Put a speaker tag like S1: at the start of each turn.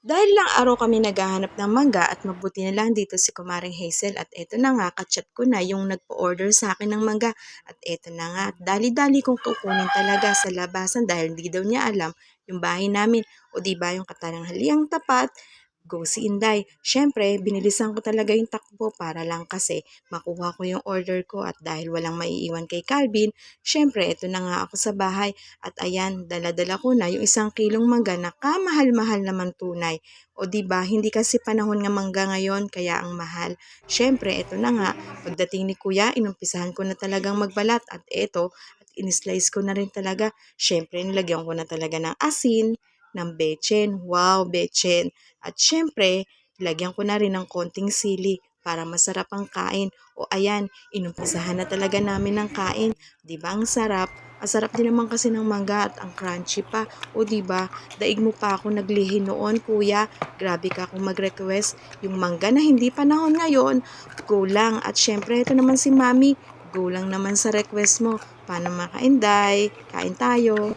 S1: Dahil lang araw kami naghahanap ng mangga at mabuti na lang dito si Kumaring Hazel at eto na nga, kachat ko na yung nagpo-order sa akin ng mangga at eto na nga, dali-dali kong kukunin talaga sa labasan dahil hindi daw niya alam yung bahay namin o di ba yung katanghaliang tapat. Go si Inday. Siyempre, binilisan ko talaga yung takbo para lang kasi makuha ko yung order ko at dahil walang maiiwan kay Calvin, siyempre, eto na nga ako sa bahay at ayan, dala-dala ko na yung 1 kilong mangga na kamahal-mahal naman tunay. O di ba hindi kasi panahon nga mangga ngayon kaya ang mahal. Siyempre, eto na nga, pagdating ni Kuya, inumpisahan ko na talagang magbalat at eto, at in-slice ko na rin talaga. Siyempre, nilagyan ko na talaga ng asin, ng betchin. Wow, betchin. At siyempre, lagyan ko na rin ng konting sili para masarap ang kain. O ayan, inumpisahan na talaga namin ng kain. Di ba ang sarap? Ang sarap din naman kasi ng mangga at ang crunchy pa. O di ba? Daig mo pa ako naglihi noon, kuya. Grabe ka kung mag-request. Yung mangga na hindi panahon ngayon, go lang. At syempre, ito naman si Mami. Go lang naman sa request mo. Paano makainday? Kain tayo.